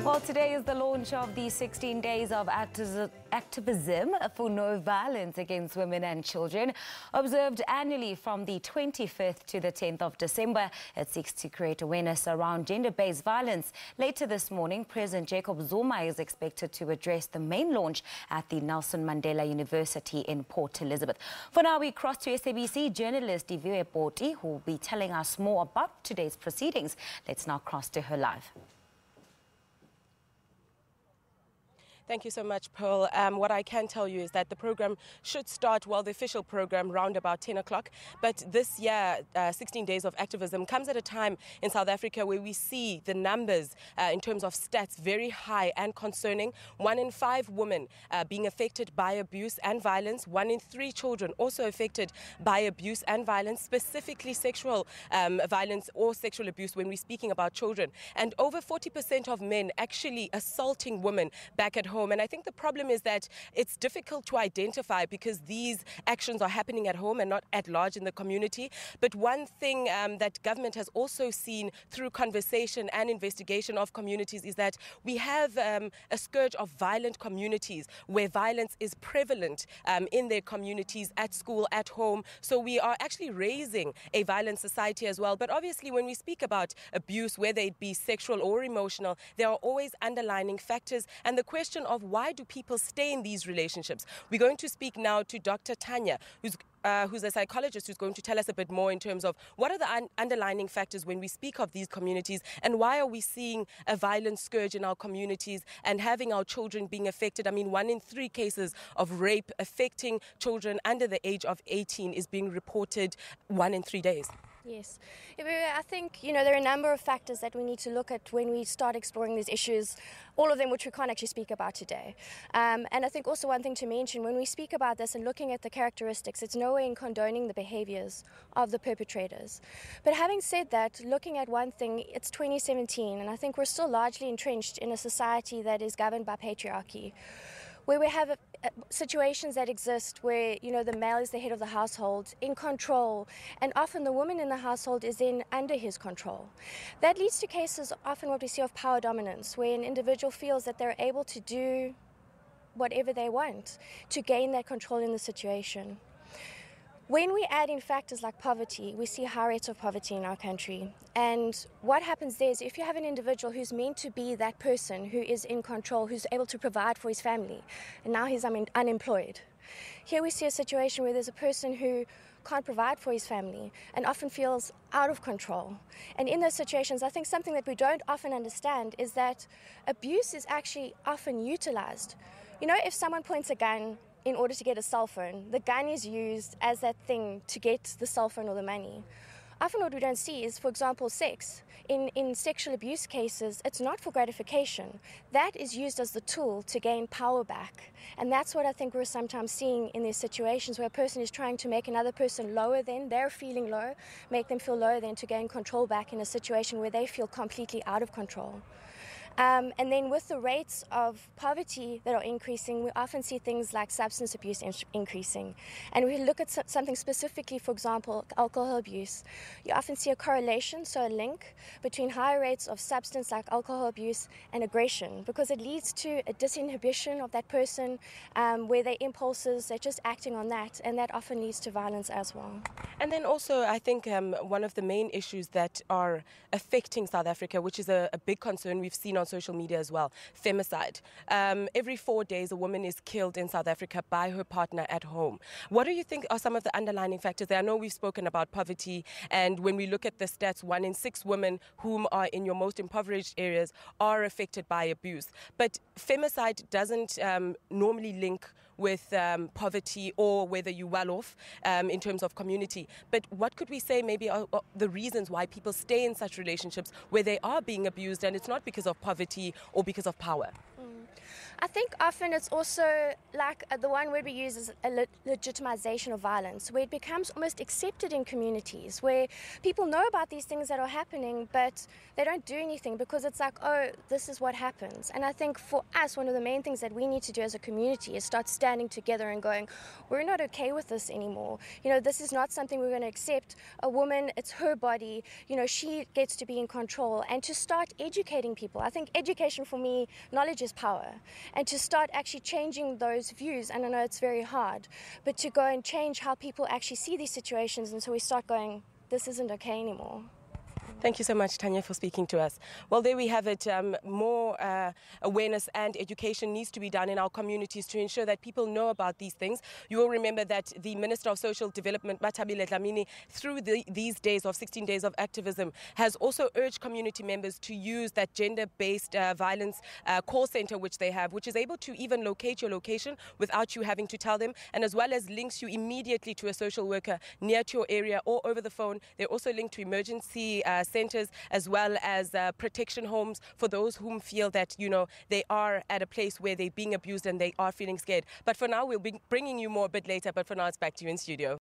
Well, today is the launch of the 16 days of activism for no violence against women and children, observed annually from the 25th to the 10th of December. It seeks to create awareness around gender-based violence. Later this morning, President Jacob Zuma is expected to address the main launch at the Nelson Mandela University in Port Elizabeth. For now, we cross to SABC journalist Diviwe Boti, who will be telling us more about today's proceedings. Let's now cross to her live. Thank you so much, Pearl. What I can tell you is that the program should start, well, the official program, round about 10 o'clock. But this year, 16 Days of Activism comes at a time in South Africa where we see the numbers in terms of stats very high and concerning. 1 in 5 women being affected by abuse and violence. 1 in 3 children also affected by abuse and violence, specifically sexual violence or sexual abuse when we're speaking about children. And over 40% of men actually assaulting women back at home. And I think the problem is that it's difficult to identify because these actions are happening at home and not at large in the community. But one thing that government has also seen through conversation and investigation of communities is that we have a scourge of violent communities where violence is prevalent in their communities, at school, at home. So we are actually raising a violent society as well. But obviously, when we speak about abuse, whether it be sexual or emotional, there are always underlying factors. And the question of why do people stay in these relationships? We're going to speak now to Dr. Tanya, who's a psychologist who's going to tell us a bit more in terms of what are the underlying factors when we speak of these communities and why are we seeing a violent scourge in our communities and having our children being affected. I mean, 1 in 3 cases of rape affecting children under the age of 18 is being reported 1 in 3 days. Yes. I think, there are a number of factors that we need to look at when we start exploring these issues, all of them which we can't actually speak about today. And I think also one thing to mention, when we speak about this and looking at the characteristics, it's no way in condoning the behaviors of the perpetrators. But having said that, looking at one thing, it's 2017, and I think we're still largely entrenched in a society that is governed by patriarchy, where we have situations that exist where, the male is the head of the household, in control, and often the woman in the household is then under his control. That leads to cases, often what we see, of power dominance, where an individual feels that they're able to do whatever they want to gain that control in the situation. When we add in factors like poverty, we see high rates of poverty in our country. And what happens there is if you have an individual who's meant to be that person who is in control, who's able to provide for his family, and now he's unemployed. Here we see a situation where there's a person who can't provide for his family and often feels out of control. And in those situations, I think something that we don't often understand is that abuse is actually often utilized. If someone points a gun in order to get a cell phone, the gun is used as that thing to get the cell phone or the money. Often what we don't see is, for example, sex. In sexual abuse cases, it's not for gratification. That is used as the tool to gain power back. And that's what I think we're sometimes seeing in these situations where a person is trying to make another person lower than they're feeling low, make them feel lower than to gain control back in a situation where they feel completely out of control. And then with the rates of poverty that are increasing, we often see things like substance abuse increasing. And we look at something specifically, for example, alcohol abuse. You often see a correlation, so a link, between higher rates of substance like alcohol abuse and aggression, because it leads to a disinhibition of that person where their impulses, they're just acting on that, and that often leads to violence as well. And then also, I think one of the main issues that are affecting South Africa, which is a big concern we've seen on social media as well, femicide. Every 4 days, a woman is killed in South Africa by her partner at home. What do you think are some of the underlying factors there? I know we've spoken about poverty, and when we look at the stats, 1 in 6 women whom are in your most impoverished areas are affected by abuse. But femicide doesn't normally link with poverty or whether you're well off in terms of community. But what could we say maybe are the reasons why people stay in such relationships where they are being abused and it's not because of poverty or because of power? I think often it's also like the one word we use is a legitimization of violence, where it becomes almost accepted in communities, where people know about these things that are happening, but they don't do anything because it's like, oh, this is what happens. And I think for us, one of the main things that we need to do as a community is start standing together and going, we're not okay with this anymore. You know, this is not something we're going to accept. A woman, it's her body, you know, she gets to be in control, and to start educating people. I think education for me, knowledge is power. And to start actually changing those views, and I know it's very hard, but to go and change how people actually see these situations, and so we start going, this isn't okay anymore. Thank you so much, Tanya, for speaking to us. Well, there we have it. More awareness and education needs to be done in our communities to ensure that people know about these things. You will remember that the Minister of Social Development, Bathabile Dlamini, through these days of 16 days of activism, has also urged community members to use that gender-based violence call center which they have, which is able to even locate your location without you having to tell them, and as well as links you immediately to a social worker near to your area or over the phone. They're also linked to emergency centers, as well as protection homes for those whom feel that, you know, they are at a place where they're being abused and they are feeling scared. But for now, we'll be bringing you more a bit later. But for now, it's back to you in studio.